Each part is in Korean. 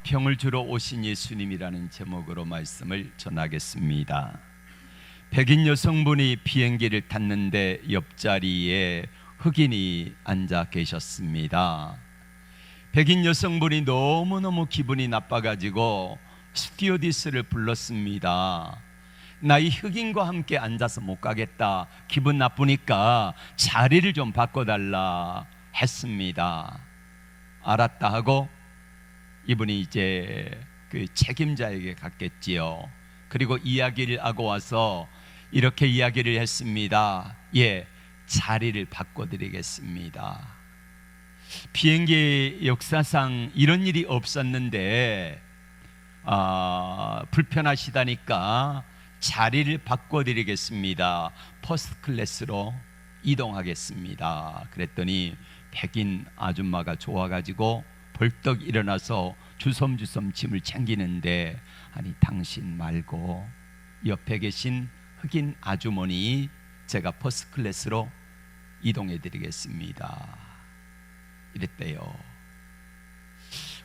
화평을 주러 오신 예수님이라는 제목으로 말씀을 전하겠습니다. 백인 여성분이 비행기를 탔는데 옆자리에 흑인이 앉아 계셨습니다. 백인 여성분이 너무너무 기분이 나빠가지고 스튜어디스를 불렀습니다. 나 이 흑인과 함께 앉아서 못 가겠다, 기분 나쁘니까 자리를 좀 바꿔달라 했습니다. 알았다 하고 이분이 이제 그 책임자에게 갔겠지요. 그리고 이야기를 하고 와서 이렇게 이야기를 했습니다. 예, 자리를 바꿔드리겠습니다. 비행기 역사상 이런 일이 없었는데 불편하시다니까 자리를 바꿔드리겠습니다. 퍼스트 클래스로 이동하겠습니다. 그랬더니 백인 아줌마가 좋아가지고 벌떡 일어나서 주섬주섬 짐을 챙기는데, 아니 당신 말고 옆에 계신 흑인 아주머니 제가 퍼스트 클래스로 이동해 드리겠습니다 이랬대요.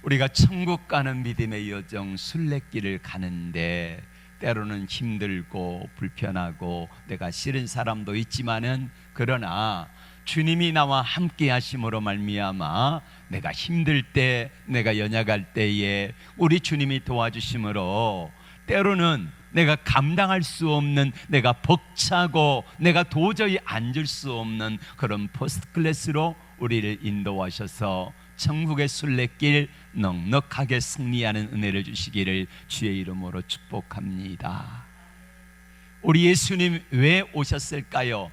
우리가 천국 가는 믿음의 여정 순례길을 가는데 때로는 힘들고 불편하고 내가 싫은 사람도 있지만은, 그러나 주님이 나와 함께 하심으로 말미암아 내가 힘들 때, 내가 연약할 때에 우리 주님이 도와주심으로 때로는 내가 감당할 수 없는, 내가 벅차고 내가 도저히 앉을 수 없는 그런 퍼스트 클래스로 우리를 인도하셔서 천국의 순례길 넉넉하게 승리하는 은혜를 주시기를 주의 이름으로 축복합니다. 우리 예수님 왜 오셨을까요?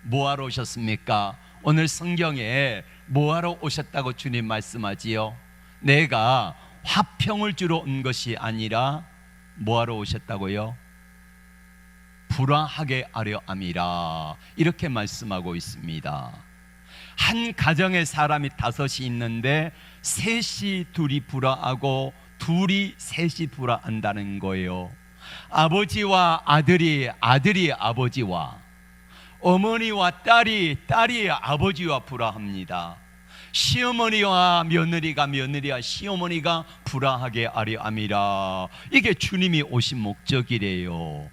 뭐하러 오셨습니까? 오늘 성경에 뭐하러 오셨다고 주님 말씀하지요? 내가 화평을 주러 온 것이 아니라 뭐하러 오셨다고요? 불화하게 하려 함이라, 이렇게 말씀하고 있습니다. 한 가정에 사람이 5이 있는데 셋이 둘이 불화하고 둘이 셋이 불화한다는 거예요. 아버지와 아들이 아버지와, 어머니와 딸이 아버지와 불화합니다. 시어머니와 며느리와 시어머니가 불화하게 하려 함이라. 이게 주님이 오신 목적이래요.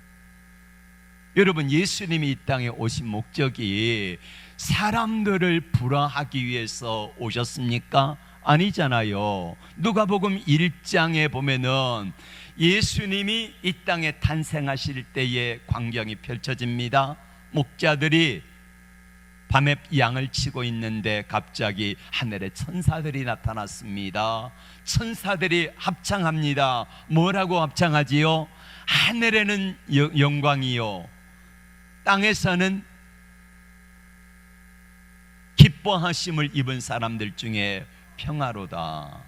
여러분, 예수님이 이 땅에 오신 목적이 사람들을 불화하기 위해서 오셨습니까? 아니잖아요. 누가복음 1장에 보면은 예수님이 이 땅에 탄생하실 때의 광경이 펼쳐집니다. 목자들이 밤에 양을 치고 있는데 갑자기 하늘에 천사들이 나타났습니다. 천사들이 합창합니다. 뭐라고 합창하지요? 하늘에는 영광이요, 땅에서는 기뻐하심을 입은 사람들 중에 평화로다.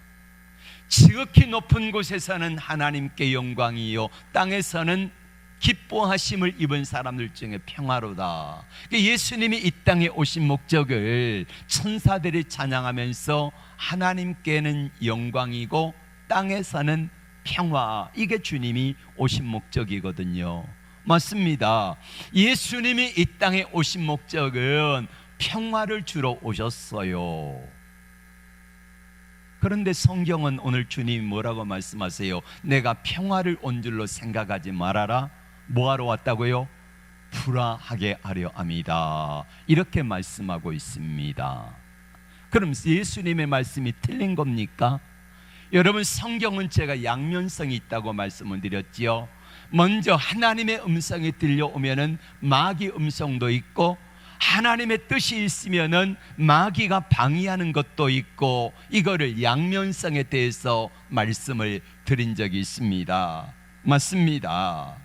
지극히 높은 곳에서는 하나님께 영광이요, 땅에서는 기뻐하심을 입은 사람들 중에 평화로다. 예수님이 이 땅에 오신 목적을 천사들이 찬양하면서 하나님께는 영광이고 땅에서는 평화, 이게 주님이 오신 목적이거든요. 맞습니다. 예수님이 이 땅에 오신 목적은 평화를 주러 오셨어요. 그런데 성경은 오늘 주님이 뭐라고 말씀하세요? 내가 평화를 온 줄로 생각하지 말아라. 뭐하러 왔다고요? 불화하게 하려 함이다, 이렇게 말씀하고 있습니다. 그럼 예수님의 말씀이 틀린 겁니까? 여러분, 성경은 제가 양면성이 있다고 말씀을 드렸지요. 먼저 하나님의 음성이 들려오면은 마귀 음성도 있고, 하나님의 뜻이 있으면은 마귀가 방해하는 것도 있고, 이거를 양면성에 대해서 말씀을 드린 적이 있습니다. 맞습니다.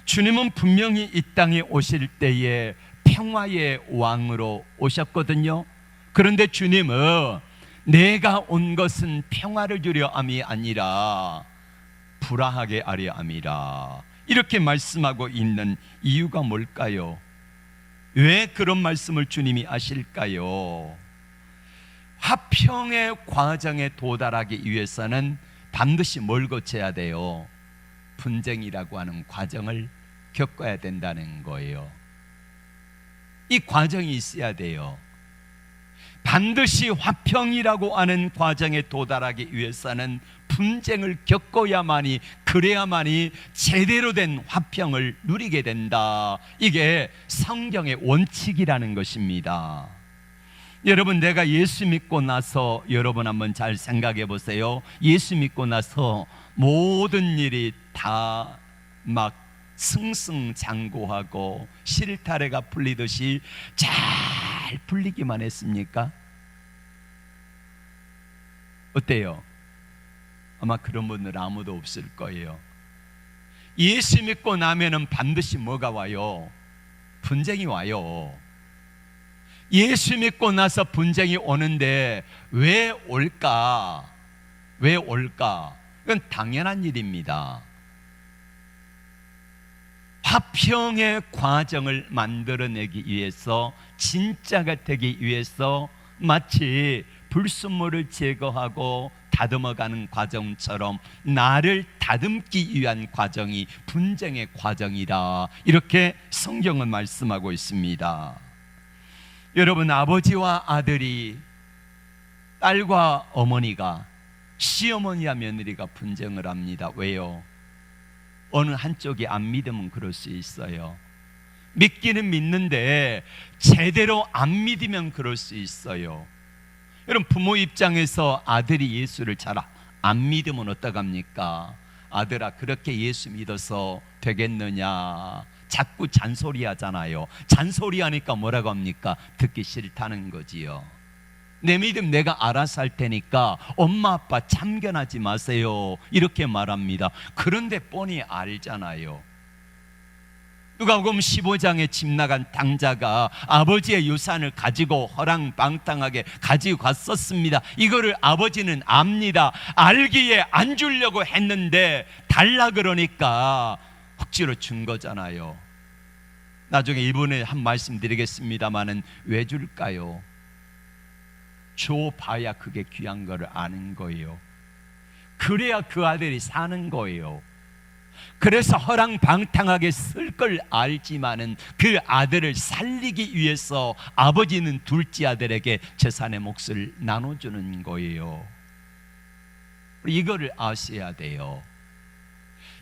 주님은 분명히 이 땅에 오실 때에 평화의 왕으로 오셨거든요. 그런데 주님은 내가 온 것은 평화를 주려 함이 아니라 불화하게 하려 함이라, 이렇게 말씀하고 있는 이유가 뭘까요? 왜 그런 말씀을 주님이 하실까요? 화평의 과정에 도달하기 위해서는 반드시 뭘 거쳐야 돼요? 분쟁이라고 하는 과정을 겪어야 된다는 거예요. 이 과정이 있어야 돼요. 반드시 화평이라고 하는 과정에 도달하기 위해서는 분쟁을 겪어야만이, 그래야만이 제대로 된 화평을 누리게 된다. 이게 성경의 원칙이라는 것입니다. 여러분, 내가 예수 믿고 나서 여러분 한번 잘 생각해 보세요. 예수 믿고 나서 모든 일이 다 막 승승장구하고 실타래가 풀리듯이 잘 풀리기만 했습니까? 어때요? 아마 그런 분들 아무도 없을 거예요. 예수 믿고 나면은 반드시 뭐가 와요? 분쟁이 와요. 예수 믿고 나서 분쟁이 오는데 왜 올까? 왜 올까? 이건 당연한 일입니다. 화평의 과정을 만들어내기 위해서, 진짜가 되기 위해서 마치 불순물을 제거하고 다듬어가는 과정처럼 나를 다듬기 위한 과정이 분쟁의 과정이다. 이렇게 성경은 말씀하고 있습니다. 여러분, 아버지와 아들이, 딸과 어머니가, 시어머니와 며느리가 분쟁을 합니다. 왜요? 어느 한쪽이 안 믿으면 그럴 수 있어요. 믿기는 믿는데 제대로 안 믿으면 그럴 수 있어요. 여러분, 부모 입장에서 아들이 예수를 잘 안 믿으면 어떡합니까? 아들아, 그렇게 예수 믿어서 되겠느냐? 자꾸 잔소리 하잖아요. 잔소리 하니까 뭐라고 합니까? 듣기 싫다는 거지요. 내 믿음 내가 알아서 할 테니까 엄마 아빠 참견하지 마세요, 이렇게 말합니다. 그런데 뻔히 알잖아요. 누가복음 15장에 집 나간 당자가 아버지의 유산을 가지고 허랑방탕하게 가지고 갔었습니다. 이거를 아버지는 압니다. 알기에 안 주려고 했는데 달라 그러니까 억지로 준 거잖아요. 나중에 이번에 한 말씀 드리겠습니다마는 왜 줄까요? 줘봐야 그게 귀한 거를 아는 거예요. 그래야 그 아들이 사는 거예요. 그래서 허랑방탕하게 쓸 걸 알지만은 그 아들을 살리기 위해서 아버지는 둘째 아들에게 재산의 몫을 나눠주는 거예요. 이거를 아셔야 돼요.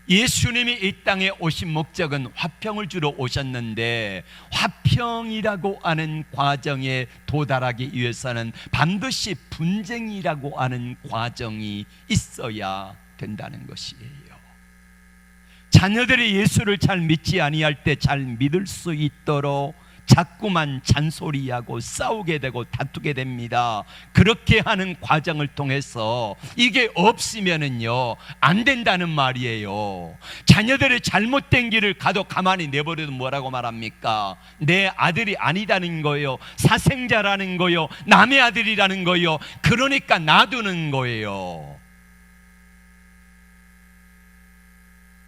예수님이 이 땅에 오신 목적은 화평을 주러 오셨는데, 화평이라고 하는 과정에 도달하기 위해서는 반드시 분쟁이라고 하는 과정이 있어야 된다는 것이에요. 자녀들이 예수를 잘 믿지 아니할 때 잘 믿을 수 있도록 자꾸만 잔소리하고 싸우게 되고 다투게 됩니다. 그렇게 하는 과정을 통해서 이게 없으면은요 안 된다는 말이에요. 자녀들이 잘못된 길을 가도 가만히 내버려도 뭐라고 말합니까? 내 아들이 아니다는 거예요. 사생자라는 거예요. 남의 아들이라는 거예요. 그러니까 놔두는 거예요.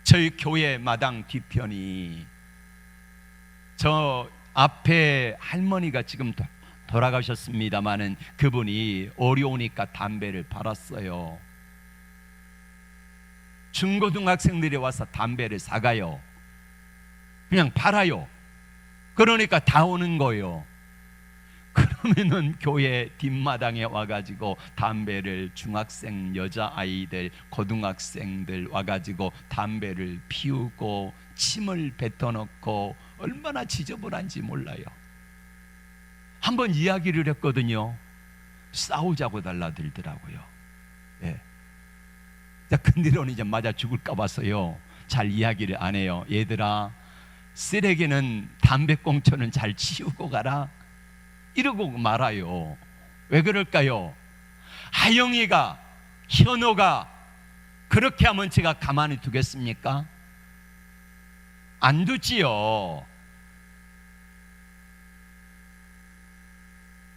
저희 교회 마당 뒤편이, 저 앞에 할머니가 지금 돌아가셨습니다마는 그분이 어려우니까 담배를 팔았어요. 중고등학생들이 와서 담배를 사가요. 그냥 팔아요. 그러니까 다 오는 거예요. 그러면은 교회 뒷마당에 와가지고 담배를, 중학생 여자아이들, 고등학생들 와가지고 담배를 피우고 침을 뱉어놓고 얼마나 지저분한지 몰라요. 한번 이야기를 했거든요. 싸우자고 달라들더라고요. 예. 근데로는 이제 맞아 죽을까 봐서요 잘 이야기를 안 해요. 얘들아, 쓰레기는 담배꽁초는 잘 치우고 가라, 이러고 말아요. 왜 그럴까요? 하영이가, 현호가 그렇게 하면 제가 가만히 두겠습니까? 안 두지요.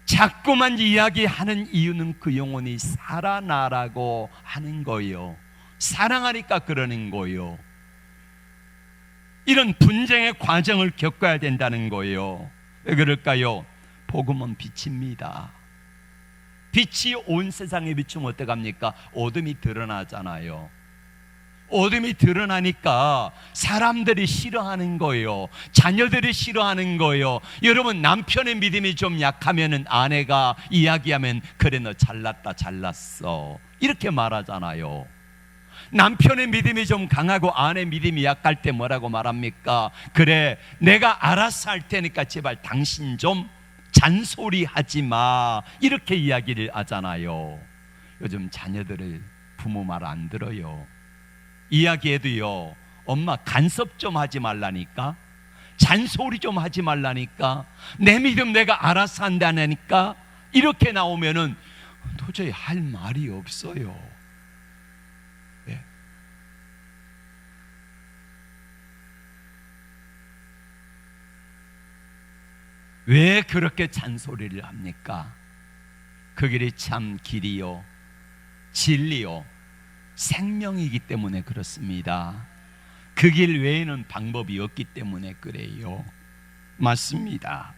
자꾸만 이야기하는 이유는 그 영혼이 살아나라고 하는 거예요. 사랑하니까 그러는 거예요. 이런 분쟁의 과정을 겪어야 된다는 거예요. 왜 그럴까요? 복음은 빛입니다. 빛이 온 세상에 비추면 어떡합니까? 어둠이 드러나잖아요. 어둠이 드러나니까 사람들이 싫어하는 거예요. 자녀들이 싫어하는 거예요. 여러분, 남편의 믿음이 좀 약하면은 아내가 이야기하면 그래 너 잘났다 잘났어 이렇게 말하잖아요. 남편의 믿음이 좀 강하고 아내 믿음이 약할 때 뭐라고 말합니까? 그래 내가 알아서 할 테니까 제발 당신 좀 잔소리하지 마 이렇게 이야기를 하잖아요. 요즘 자녀들을 부모 말 안 들어요. 이야기해도요, 엄마 간섭 좀 하지 말라니까, 잔소리 좀 하지 말라니까, 내 믿음 내가 알아서 한다니까, 이렇게 나오면은 도저히 할 말이 없어요. 네. 왜 그렇게 잔소리를 합니까? 그 길이 참 길이요 진리요 생명이기 때문에 그렇습니다. 그 길 외에는 방법이 없기 때문에 그래요. 맞습니다.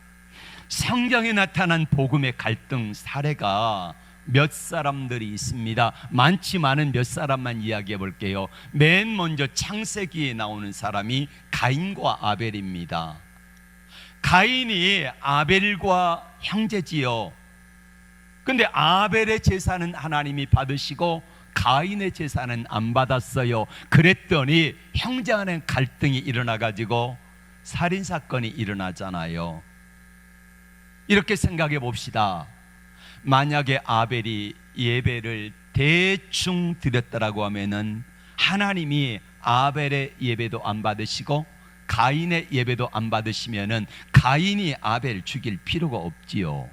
성경에 나타난 복음의 갈등 사례가 몇 사람들이 있습니다. 많지만은 몇 사람만 이야기해 볼게요. 맨 먼저 창세기에 나오는 사람이 가인과 아벨입니다. 가인이 아벨과 형제지요. 근데 아벨의 제사는 하나님이 받으시고 가인의 제사는 안 받았어요. 그랬더니 형제 간의 갈등이 일어나가지고 살인사건이 일어나잖아요. 이렇게 생각해 봅시다. 만약에 아벨이 예배를 대충 드렸다라고 하면은 하나님이 아벨의 예배도 안 받으시고 가인의 예배도 안 받으시면은 가인이 아벨 죽일 필요가 없지요.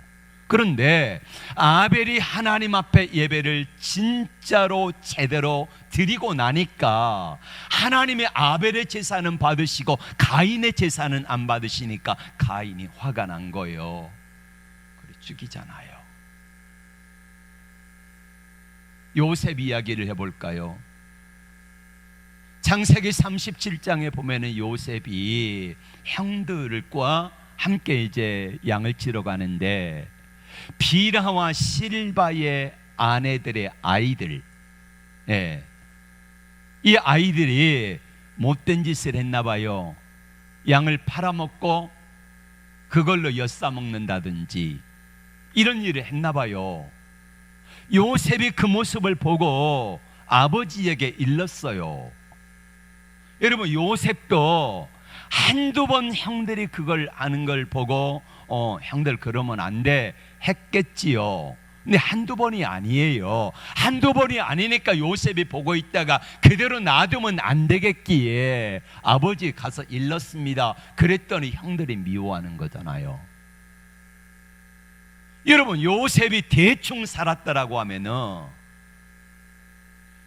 그런데 아벨이 하나님 앞에 예배를 진짜로 제대로 드리고 나니까 하나님의 아벨의 제사는 받으시고 가인의 제사는 안 받으시니까 가인이 화가 난 거예요. 그래 죽이잖아요. 요셉 이야기를 해볼까요? 창세기 37장에 보면은 요셉이 형들과 함께 이제 양을 치러 가는데 비라와 실바의 아내들의 아이들, 이 아이들이 못된 짓을 했나 봐요. 양을 팔아먹고 그걸로 엿싸먹는다든지 이런 일을 했나 봐요. 요셉이 그 모습을 보고 아버지에게 일렀어요. 여러분, 요셉도 한두 번 형들이 그걸 아는 걸 보고 형들 그러면 안 돼 했겠지요. 근데 한두 번이 아니에요. 한두 번이 아니니까 요셉이 보고 있다가 그대로 놔두면 안 되겠기에 아버지 가서 일렀습니다. 그랬더니 형들이 미워하는 거잖아요. 여러분, 요셉이 대충 살았다라고 하면은,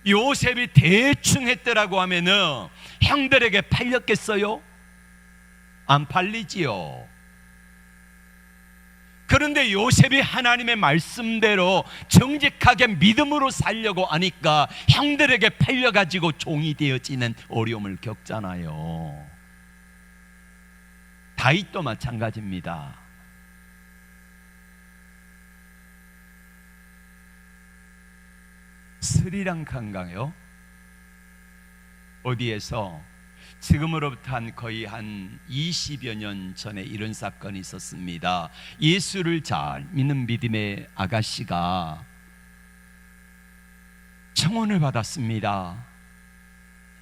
요셉이 대충 했더라고 하면은 형들에게 팔렸겠어요? 안 팔리지요. 그런데 요셉이 하나님의 말씀대로 정직하게 믿음으로 살려고 하니까 형들에게 팔려가지고 종이 되어지는 어려움을 겪잖아요. 다윗도 마찬가지입니다. 스리랑카인가요? 어디에서 지금으로부터 거의 한 20여 년 전에 이런 사건이 있었습니다. 예수를 잘 믿는 믿음의 아가씨가 청혼을 받았습니다.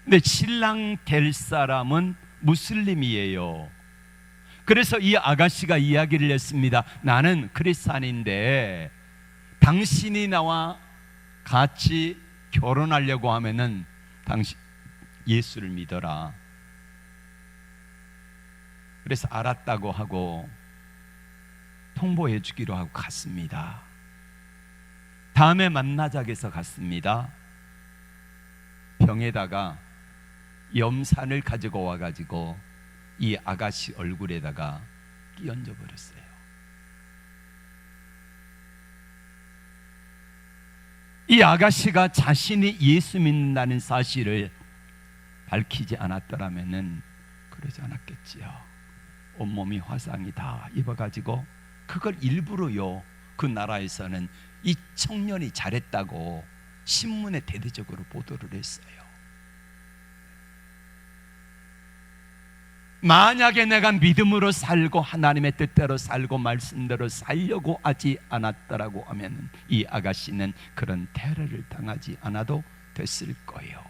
근데 신랑 될 사람은 무슬림이에요. 그래서 이 아가씨가 이야기를 했습니다. 나는 크리스찬인데 당신이 나와 같이 결혼하려고 하면은 당신 예수를 믿어라. 그래서 알았다고 하고 통보해 주기로 하고 갔습니다. 다음에 만나자고 해서 갔습니다. 병에다가 염산을 가지고 와가지고 이 아가씨 얼굴에다가 끼얹어 버렸어요. 이 아가씨가 자신이 예수 믿는다는 사실을 밝히지 않았더라면은 그러지 않았겠지요. 온몸이 화상이 다 입어가지고 그걸 일부러요, 그 나라에서는 이 청년이 잘했다고 신문에 대대적으로 보도를 했어요. 만약에 내가 믿음으로 살고 하나님의 뜻대로 살고 말씀대로 살려고 하지 않았더라고 하면 이 아가씨는 그런 테러를 당하지 않아도 됐을 거예요.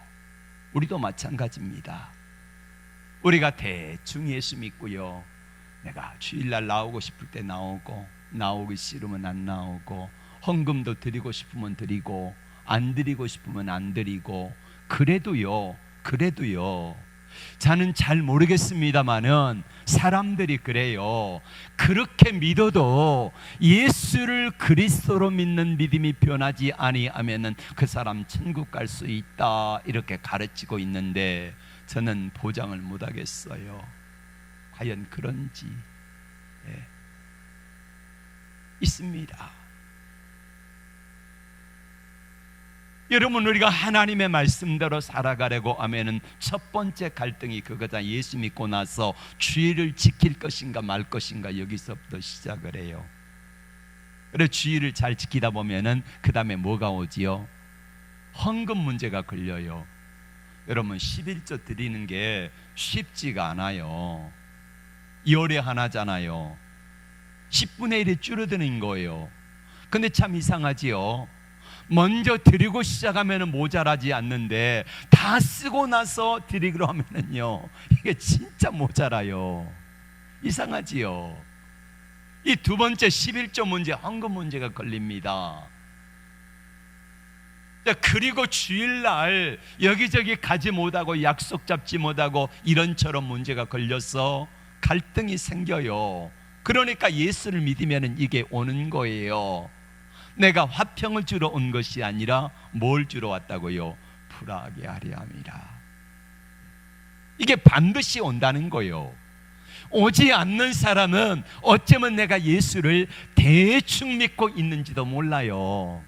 우리도 마찬가지입니다. 우리가 대충 예수 믿고요, 내가 주일날 나오고 싶을 때 나오고, 나오기 싫으면 안 나오고, 헌금도 드리고 싶으면 드리고, 안 드리고 싶으면 안 드리고, 그래도요 저는 잘 모르겠습니다마는 사람들이 그래요. 그렇게 믿어도 예수를 그리스도로 믿는 믿음이 변하지 아니하면은 그 사람 천국 갈 수 있다, 이렇게 가르치고 있는데 저는 보장을 못 하겠어요. 과연 그런지. 있습니다. 여러분, 우리가 하나님의 말씀대로 살아가려고 하면은 첫 번째 갈등이 그거다. 예수 믿고 나서 주의를 지킬 것인가 말 것인가, 여기서부터 시작을 해요. 그래, 주의를 잘 지키다 보면은 그 다음에 뭐가 오지요? 헌금 문제가 걸려요. 여러분, 11조 드리는 게 쉽지가 않아요. 열에 하나잖아요. 10분의 1이 줄어드는 거예요. 근데 참 이상하지요. 먼저 드리고 시작하면 모자라지 않는데 다 쓰고 나서 드리기로 하면은요, 이게 진짜 모자라요. 이상하지요. 이 두 번째 11조 문제, 헌금 문제가 걸립니다. 그리고 주일날 여기저기 가지 못하고 약속 잡지 못하고 이런저런 문제가 걸려서 갈등이 생겨요. 그러니까 예수를 믿으면 이게 오는 거예요. 내가 화평을 주러 온 것이 아니라 뭘 주러 왔다고요? 불화하게 하려 함이라. 이게 반드시 온다는 거예요. 오지 않는 사람은 어쩌면 내가 예수를 대충 믿고 있는지도 몰라요.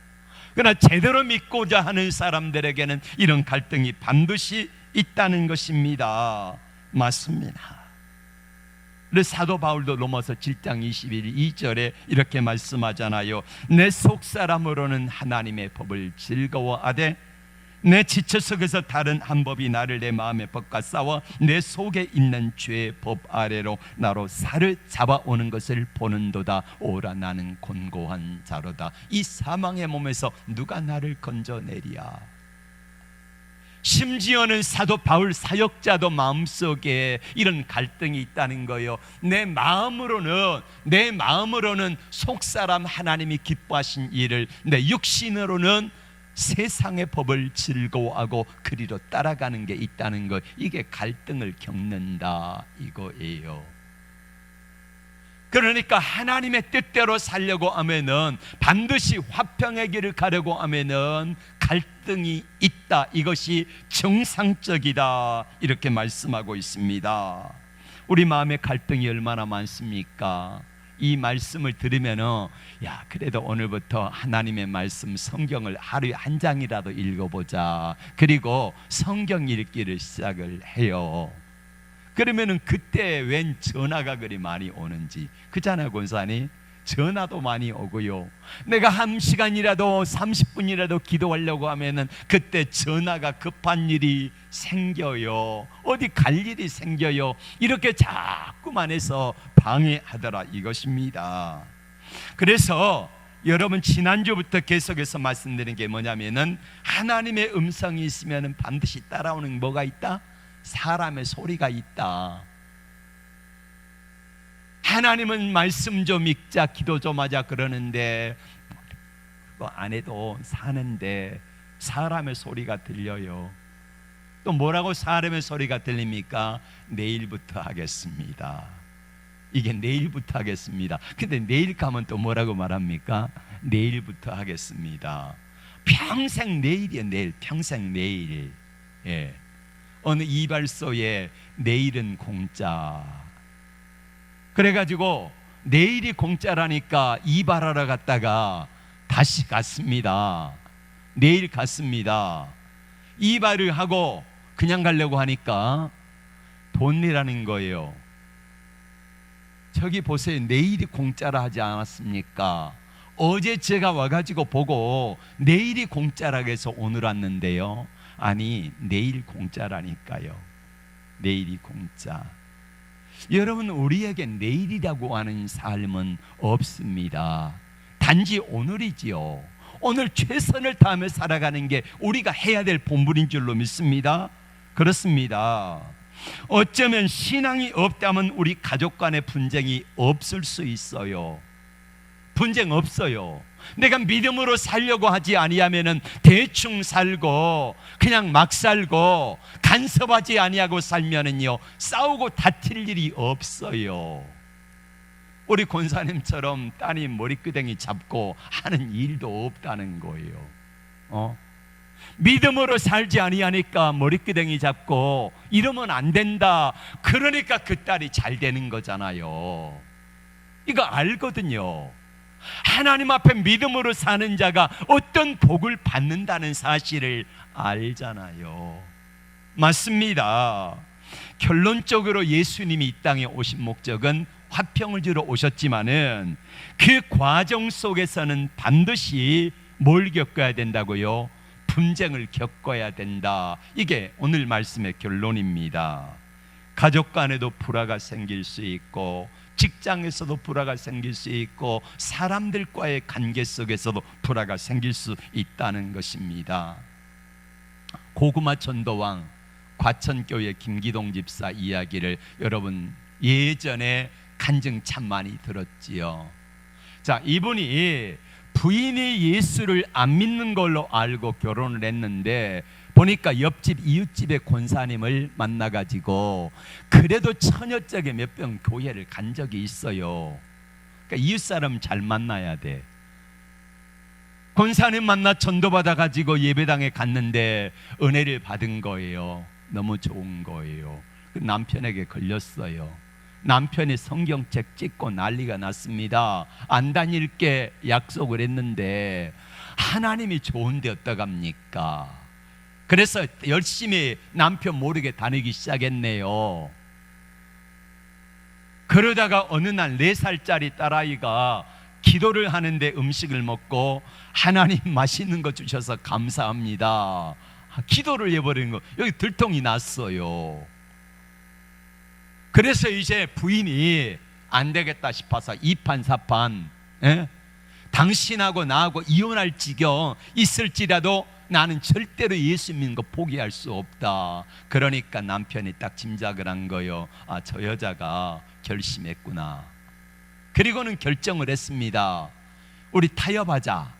그러나 제대로 믿고자 하는 사람들에게는 이런 갈등이 반드시 있다는 것입니다. 맞습니다. 그래서 사도 바울도 로마서 7장 22절에 이렇게 말씀하잖아요. 내 속사람으로는 하나님의 법을 즐거워하되 내 지체 속에서 다른 한 법이 나를 내 마음의 법과 싸워 내 속에 있는 죄의 법 아래로 나로 사로잡아오는 것을 보는도다. 오라, 나는 곤고한 자로다. 이 사망의 몸에서 누가 나를 건져내리야. 심지어는 사도 바울 사역자도 마음속에 이런 갈등이 있다는 거예요. 내 마음으로는 속사람 하나님이 기뻐하신 일을, 내 육신으로는 세상의 법을 즐거워하고 그리로 따라가는 게 있다는 것. 이게 갈등을 겪는다 이거예요. 그러니까 하나님의 뜻대로 살려고 하면은, 반드시 화평의 길을 가려고 하면은 갈등이 있다. 이것이 정상적이다. 이렇게 말씀하고 있습니다. 우리 마음에 갈등이 얼마나 많습니까? 이 말씀을 들으면은, 야, 그래도 오늘부터 하나님의 말씀 성경을 하루에 한 장이라도 읽어보자. 그리고 성경 읽기를 시작을 해요. 그러면은 그때 웬 전화가 그리 많이 오는지. 그잖아요, 권사님. 전화도 많이 오고요. 내가 1시간이라도 30분이라도 기도하려고 하면은 그때 전화가 급한 일이 생겨요. 어디 갈 일이 생겨요. 이렇게 자꾸만 해서 방해하더라 이것입니다. 그래서 여러분, 지난주부터 계속해서 말씀드린 게 뭐냐면은, 하나님의 음성이 있으면 반드시 따라오는 뭐가 있다? 사람의 소리가 있다. 하나님은 말씀 좀 읽자, 기도 좀 하자 그러는데 그거 안 해도 사는데 사람의 소리가 들려요. 또 뭐라고 사람의 소리가 들립니까? 내일부터 하겠습니다. 이게 내일부터 하겠습니다. 근데 내일 가면 또 뭐라고 말합니까? 내일부터 하겠습니다. 평생 내일이에요. 내일, 평생 내일. 예. 어느 이발소에 내일은 공짜. 그래가지고 내일이 공짜라니까 이발하러 갔다가 다시 갔습니다. 내일 갔습니다. 이발을 하고 그냥 가려고 하니까 돈 내라는 거예요. 저기 보세요. 내일이 공짜라 하지 않았습니까? 어제 제가 와가지고 보고 내일이 공짜라고 해서 오늘 왔는데요. 아니, 내일 공짜라니까요. 내일이 공짜. 여러분, 우리에게 내일이라고 하는 삶은 없습니다. 단지 오늘이지요. 오늘 최선을 다하며 살아가는 게 우리가 해야 될 본분인 줄로 믿습니다. 그렇습니다. 어쩌면 신앙이 없다면 우리 가족 간의 분쟁이 없을 수 있어요. 분쟁 없어요. 내가 믿음으로 살려고 하지 아니하면은 대충 살고 그냥 막 살고 간섭하지 아니하고 살면은요, 싸우고 다툴 일이 없어요. 우리 권사님처럼 따님 머리끄댕이 잡고 하는 일도 없다는 거예요. 믿음으로 살지 아니하니까 머리끄댕이 잡고 이러면 안 된다. 그러니까 그 딸이 잘 되는 거잖아요. 이거 알거든요. 하나님 앞에 믿음으로 사는 자가 어떤 복을 받는다는 사실을 알잖아요. 맞습니다. 결론적으로 예수님이 이 땅에 오신 목적은 화평을 주러 오셨지만은 그 과정 속에서는 반드시 뭘 겪어야 된다고요? 분쟁을 겪어야 된다. 이게 오늘 말씀의 결론입니다. 가족 간에도 불화가 생길 수 있고, 직장에서도 불화가 생길 수 있고, 사람들과의 관계 속에서도 불화가 생길 수 있다는 것입니다. 고구마 전도왕 과천교회 김기동 집사 이야기를 여러분 예전에 간증 참 많이 들었지요. 자, 이분이 부인이 예수를 안 믿는 걸로 알고 결혼을 했는데 보니까 옆집 이웃집의 권사님을 만나가지고 그래도 처녀짝에 몇 번 교회를 간 적이 있어요. 그러니까 이웃 사람 잘 만나야 돼. 권사님 만나 전도받아가지고 예배당에 갔는데 은혜를 받은 거예요. 너무 좋은 거예요. 남편에게 걸렸어요. 남편이 성경책 찍고 난리가 났습니다. 안 다닐게 약속을 했는데 하나님이 좋은데 어떡합니까? 그래서 열심히 남편 모르게 다니기 시작했네요. 그러다가 어느 날 4살짜리 딸아이가 기도를 하는데 음식을 먹고 하나님 맛있는 거 주셔서 감사합니다. 기도를 해버리는 거, 여기 들통이 났어요. 그래서 이제 부인이 안 되겠다 싶어서 이판사판 당신하고 나하고 이혼할 지경 있을지라도 나는 절대로 예수 믿는 거 포기할 수 없다. 그러니까 남편이 딱 짐작을 한 거예요. 아, 저 여자가 결심했구나. 그리고는 결정을 했습니다. 우리 타협하자.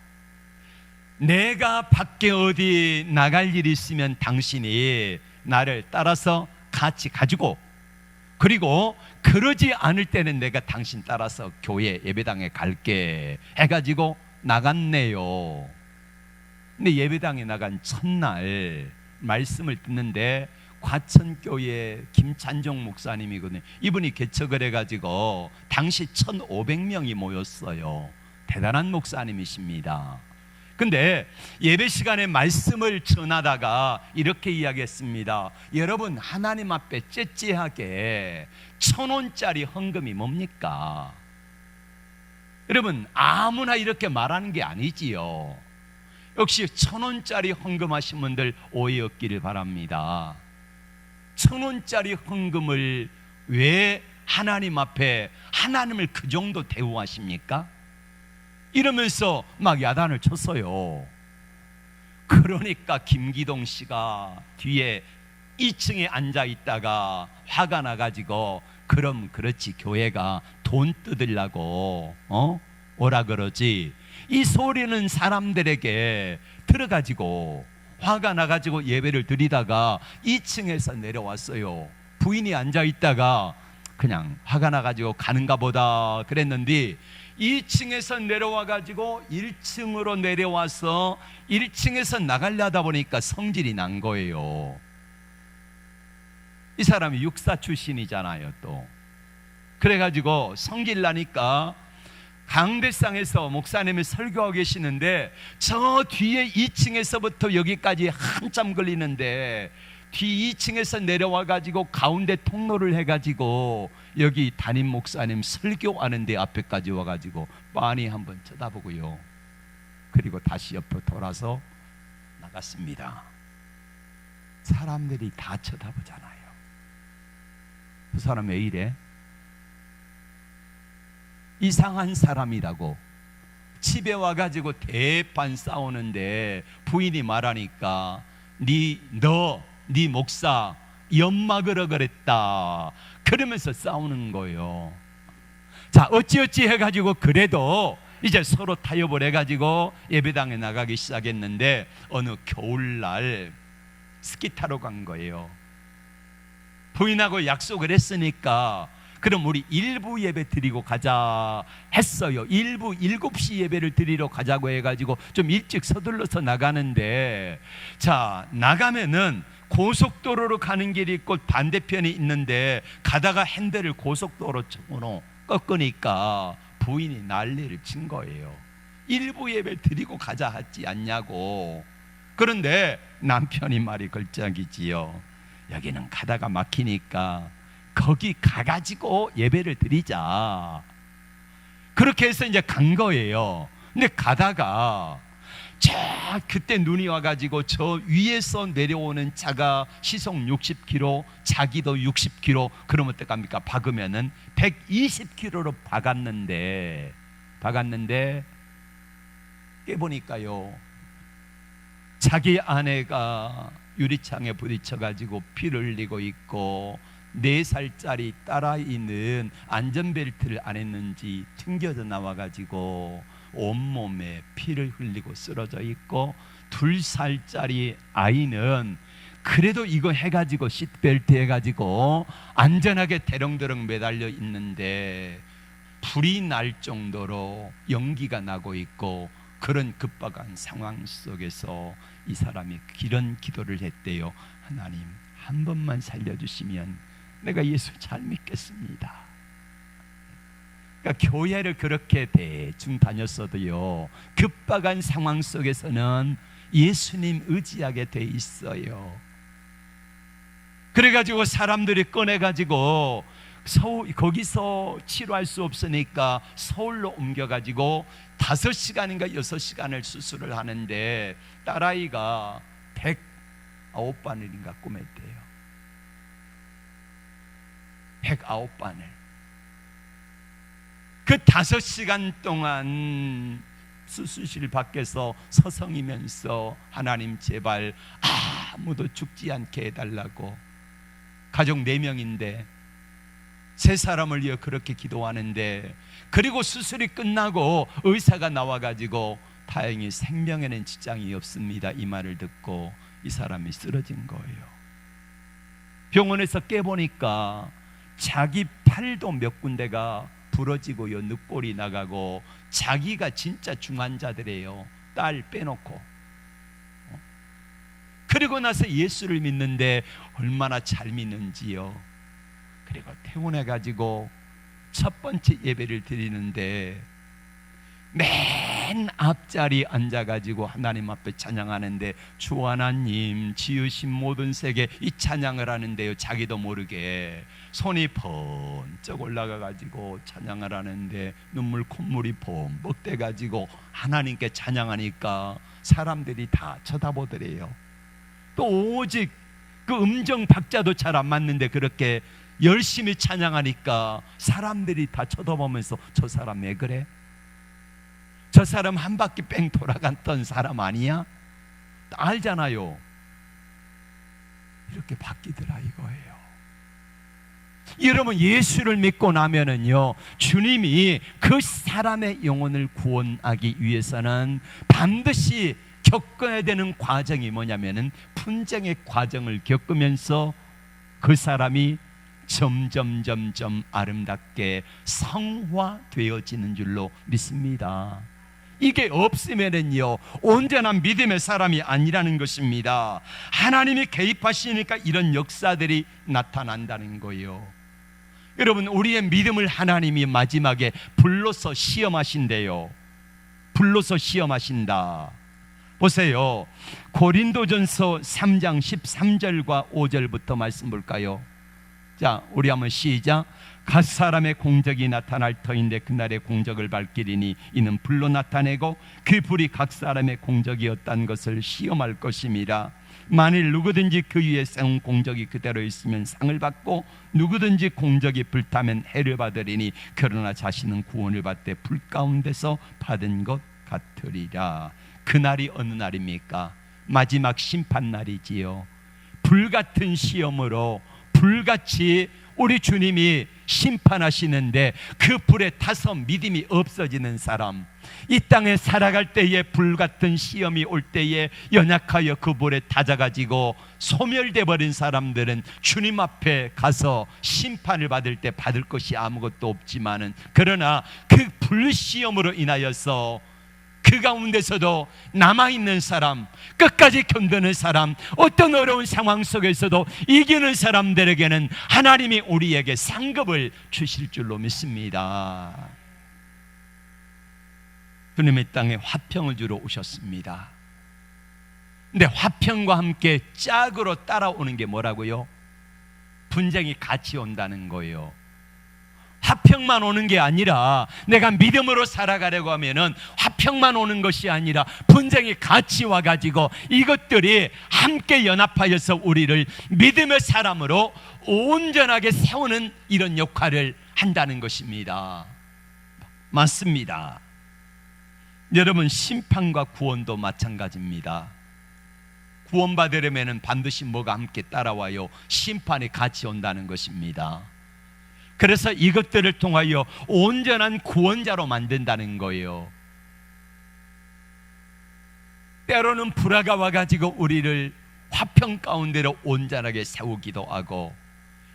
내가 밖에 어디 나갈 일이 있으면 당신이 나를 따라서 같이 가지고, 그리고 그러지 않을 때는 내가 당신 따라서 교회 예배당에 갈게 해가지고 나갔네요. 근데 예배당에 나간 첫날 말씀을 듣는데 과천교회 김찬종 목사님이거든요. 이분이 개척을 해가지고 당시 1,500명이 모였어요. 대단한 목사님이십니다. 근데 예배 시간에 말씀을 전하다가 이렇게 이야기했습니다. 여러분, 하나님 앞에 째째하게 1,000원짜리 헌금이 뭡니까? 여러분, 아무나 이렇게 말하는 게 아니지요. 역시 1,000원짜리 헌금하신 분들 오해 없기를 바랍니다. 1,000원짜리 헌금을 왜 하나님 앞에 하나님을 그 정도 대우하십니까? 이러면서 막 야단을 쳤어요. 그러니까 김기동 씨가 뒤에 2층에 앉아 있다가 화가 나가지고 그럼 그렇지, 교회가 돈 뜯으려고 오라 그러지. 이 소리는 사람들에게 들어가지고 화가 나가지고 예배를 드리다가 2층에서 내려왔어요. 부인이 앉아 있다가 그냥 화가 나가지고 가는가 보다 그랬는데 2층에서 내려와가지고 1층으로 내려와서 1층에서 나가려다 보니까 성질이 난 거예요. 이 사람이 육사 출신이잖아요. 또 그래가지고 성질 나니까 강대상에서 목사님이 설교하고 계시는데 저 뒤에 2층에서부터 여기까지 한참 걸리는데 뒤 2층에서 내려와가지고 가운데 통로를 해가지고 여기 담임 목사님 설교하는데 앞에까지 와가지고 빤히 한번 쳐다보고요. 그리고 다시 옆으로 돌아서 나갔습니다. 사람들이 다 쳐다보잖아요. 그 사람 왜 이래? 이상한 사람이라고. 집에 와가지고 대판 싸우는데 부인이 말하니까 네 목사 연막으로 그랬다 그러면서 싸우는 거예요. 자, 어찌어찌 해가지고 그래도 이제 서로 타협을 해가지고 예배당에 나가기 시작했는데 어느 겨울날 스키 타러 간 거예요. 부인하고 약속을 했으니까 그럼 우리 일부 예배 드리고 가자 했어요. 일부 7시 예배를 드리러 가자고 해가지고 좀 일찍 서둘러서 나가는데, 자, 나가면은 고속도로로 가는 길이 있고 반대편이 있는데 가다가 핸들을 고속도로 쪽으로 꺾으니까 부인이 난리를 친 거예요. 일부 예배 드리고 가자 하지 않냐고. 그런데 남편이 말이 걸작이지요. 여기는 가다가 막히니까 거기 가가지고 예배를 드리자. 그렇게 해서 이제 간 거예요. 근데 가다가 자, 그때 눈이 와가지고 저 위에서 내려오는 차가 시속 60km, 자기도 60km, 그러면 어떡합니까? 박으면은 120km로 박았는데 깨보니까요, 자기 아내가 유리창에 부딪혀가지고 피를 흘리고 있고 4살짜리 딸아이는 안전벨트를 안 했는지 튕겨져 나와가지고 온몸에 피를 흘리고 쓰러져 있고 2살짜리 아이는 그래도 이거 해가지고 시트벨트 해가지고 안전하게 대롱대롱 매달려 있는데 불이 날 정도로 연기가 나고 있고, 그런 급박한 상황 속에서 이 사람이 이런 기도를 했대요. 하나님, 한 번만 살려주시면 내가 예수 잘 믿겠습니다. 그러니까 교회를 그렇게 대충 다녔어도요, 급박한 상황 속에서는 예수님 의지하게 돼 있어요. 그래가지고 사람들이 꺼내가지고 거기서 치료할 수 없으니까 서울로 옮겨가지고 5시간인가 6시간을 수술을 하는데 딸아이가 109바늘인가 꼬맸대요. 109바늘. 그 5시간 동안 수술실 밖에서 서성이면서 하나님 제발 아무도 죽지 않게 해달라고. 가족 4명인데 3사람을 위해 그렇게 기도하는데, 그리고 수술이 끝나고 의사가 나와가지고 다행히 생명에는 지장이 없습니다, 이 말을 듣고 이 사람이 쓰러진 거예요. 병원에서 깨보니까 자기 팔도 몇 군데가 부러지고요, 늑골이 나가고, 자기가 진짜 중환자들이에요, 딸 빼놓고. 그리고 나서 예수를 믿는데 얼마나 잘 믿는지요. 그리고 퇴원해가지고 첫 번째 예배를 드리는데 맨 앞자리 앉아가지고 하나님 앞에 찬양하는데, 주 하나님 지으신 모든 세계, 이 찬양을 하는데요, 자기도 모르게 손이 번쩍 올라가가지고 찬양을 하는데 눈물 콧물이 범벅 돼가지고 하나님께 찬양하니까 사람들이 다 쳐다보더래요. 또 오직 그 음정 박자도 잘 안 맞는데 그렇게 열심히 찬양하니까 사람들이 다 쳐다보면서 저 사람 왜 그래? 저 사람 한 바퀴 뺑 돌아갔던 사람 아니야? 알잖아요. 이렇게 바뀌더라 이거예요. 여러분, 예수를 믿고 나면은요, 주님이 그 사람의 영혼을 구원하기 위해서는 반드시 겪어야 되는 과정이 뭐냐면은 분쟁의 과정을 겪으면서 그 사람이 점점 아름답게 성화되어지는 줄로 믿습니다. 이게 없으면은요, 온전한 믿음의 사람이 아니라는 것입니다. 하나님이 개입하시니까 이런 역사들이 나타난다는 거예요. 여러분, 우리의 믿음을 하나님이 마지막에 불러서 시험하신대요. 불러서 시험하신다. 보세요, 고린도전서 3장 13절과 5절부터 말씀 볼까요? 자, 우리 한번 시작. 각 사람의 공적이 나타날 터인데 그날의 공적을 밝히리니 이는 불로 나타내고 그 불이 각 사람의 공적이었다는 것을 시험할 것임이라. 만일 누구든지 그 위에 세운 공적이 그대로 있으면 상을 받고 누구든지 공적이 불타면 해를 받으리니 그러나 자신은 구원을 받되 불 가운데서 받은 것 같으리라. 그날이 어느 날입니까? 마지막 심판날이지요. 불같은 시험으로 불같이 우리 주님이 심판하시는데 그 불에 타서 믿음이 없어지는 사람, 이 땅에 살아갈 때에 불같은 시험이 올 때에 연약하여 그 불에 타져가지고 소멸돼 버린 사람들은 주님 앞에 가서 심판을 받을 때 받을 것이 아무것도 없지만은, 그러나 그 불시험으로 인하여서 그 가운데서도 남아있는 사람, 끝까지 견디는 사람, 어떤 어려운 상황 속에서도 이기는 사람들에게는 하나님이 우리에게 상급을 주실 줄로 믿습니다. 주님의 땅에 화평을 주러 오셨습니다. 근데 화평과 함께 짝으로 따라오는 게 뭐라고요? 분쟁이 같이 온다는 거예요. 화평만 오는 게 아니라, 내가 믿음으로 살아가려고 하면은 화평만 오는 것이 아니라 분쟁이 같이 와가지고 이것들이 함께 연합하여서 우리를 믿음의 사람으로 온전하게 세우는 이런 역할을 한다는 것입니다. 맞습니다. 여러분, 심판과 구원도 마찬가지입니다. 구원받으려면 반드시 뭐가 함께 따라와요? 심판이 같이 온다는 것입니다. 그래서 이것들을 통하여 온전한 구원자로 만든다는 거예요. 때로는 불화가 와가지고 우리를 화평 가운데로 온전하게 세우기도 하고,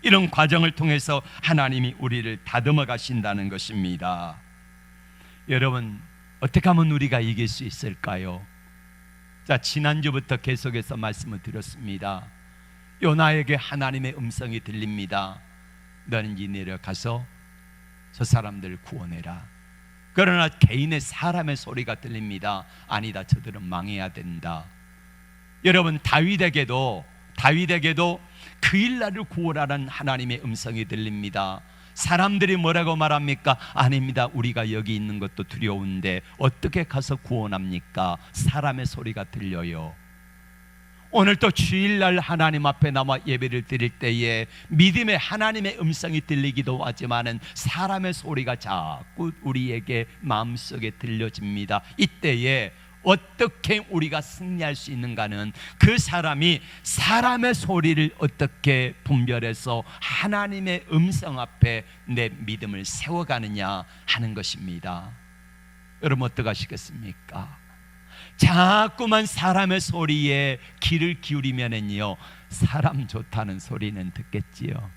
이런 과정을 통해서 하나님이 우리를 다듬어 가신다는 것입니다. 여러분, 어떻게 하면 우리가 이길 수 있을까요? 자, 지난주부터 계속해서 말씀을 드렸습니다. 요나에게 하나님의 음성이 들립니다. 너는 이 내려가서 저 사람들을 구원해라. 그러나 개인의 사람의 소리가 들립니다. 아니다, 저들은 망해야 된다. 여러분, 다윗에게도 그 일날을 구원하라는 하나님의 음성이 들립니다. 사람들이 뭐라고 말합니까? 아닙니다, 우리가 여기 있는 것도 두려운데 어떻게 가서 구원합니까? 사람의 소리가 들려요. 오늘 또 주일날 하나님 앞에 나와 예배를 드릴 때에 믿음의 하나님의 음성이 들리기도 하지만은 사람의 소리가 자꾸 우리에게 마음속에 들려집니다. 이때에 어떻게 우리가 승리할 수 있는가는 그 사람이 사람의 소리를 어떻게 분별해서 하나님의 음성 앞에 내 믿음을 세워가느냐 하는 것입니다. 여러분, 어떡하시겠습니까? 자꾸만 사람의 소리에 귀를 기울이면은요, 사람 좋다는 소리는 듣겠지요.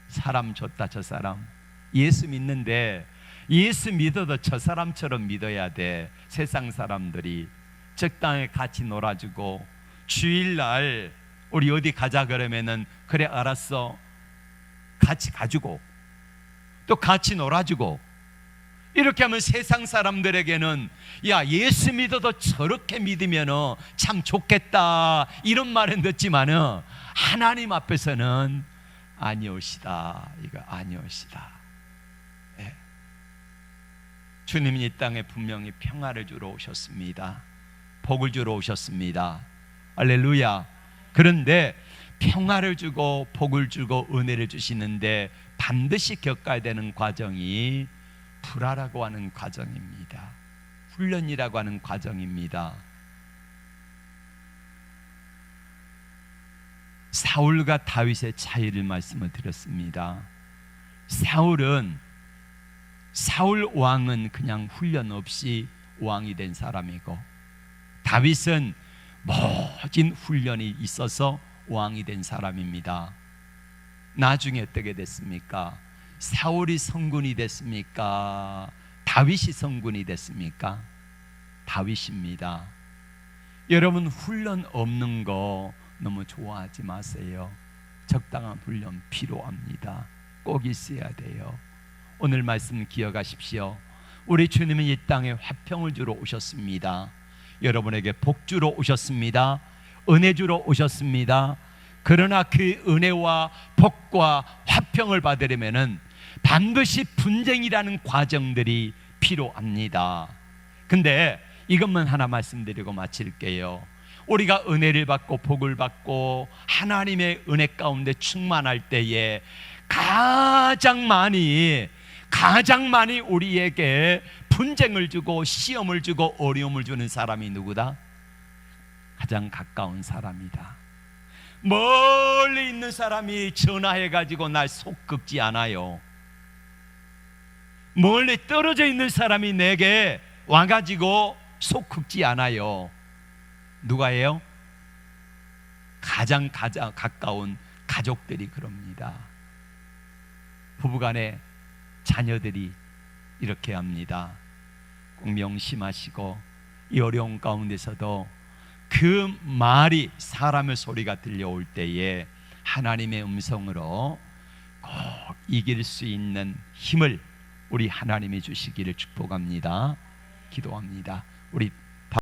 사람 좋다, 저 사람 예수 믿는데 예수 믿어도 저 사람처럼 믿어야 돼. 세상 사람들이 적당히 같이 놀아주고, 주일날 우리 어디 가자 그러면은 그래 알았어, 같이 가주고 또 같이 놀아주고, 이렇게 하면 세상 사람들에게는 야, 예수 믿어도 저렇게 믿으면 참 좋겠다, 이런 말은 듣지만은 하나님 앞에서는 아니오시다, 이거 아니오시다. 네. 주님이 이 땅에 분명히 평화를 주러 오셨습니다. 복을 주러 오셨습니다. 할렐루야. 그런데 평화를 주고 복을 주고 은혜를 주시는데 반드시 겪어야 되는 과정이 불화라고 하는 과정입니다. 훈련이라고 하는 과정입니다. 사울과 다윗의 차이를 말씀을 드렸습니다. 사울 왕은 그냥 훈련 없이 왕이 된 사람이고, 다윗은 모진 훈련이 있어서 왕이 된 사람입니다. 나중에 어떻게 됐습니까? 사울이 성군이 됐습니까? 다윗이 성군이 됐습니까? 다윗입니다. 여러분, 훈련 없는 거 너무 좋아하지 마세요. 적당한 훈련 필요합니다. 꼭 있어야 돼요. 오늘 말씀 기억하십시오. 우리 주님은 이 땅에 화평을 주러 오셨습니다. 여러분에게 복 주러 오셨습니다. 은혜 주러 오셨습니다. 그러나 그 은혜와 복과 화평을 받으려면은 반드시 분쟁이라는 과정들이 필요합니다. 근데 이것만 하나 말씀드리고 마칠게요. 우리가 은혜를 받고 복을 받고 하나님의 은혜 가운데 충만할 때에 가장 많이 우리에게 분쟁을 주고 시험을 주고 어려움을 주는 사람이 누구다? 가장 가까운 사람이다. 멀리 있는 사람이 전화해가지고 날 속 긁지 않아요. 멀리 떨어져 있는 사람이 내게 와가지고 속 긁지 않아요. 누가예요? 가장 가까운 가족들이 그럽니다. 부부간에 자녀들이 이렇게 합니다. 꼭 명심하시고 이 어려운 가운데서도 그 말이 사람의 소리가 들려올 때에 하나님의 음성으로 꼭 이길 수 있는 힘을 우리 하나님이 주시기를 축복합니다. 기도합니다. 우리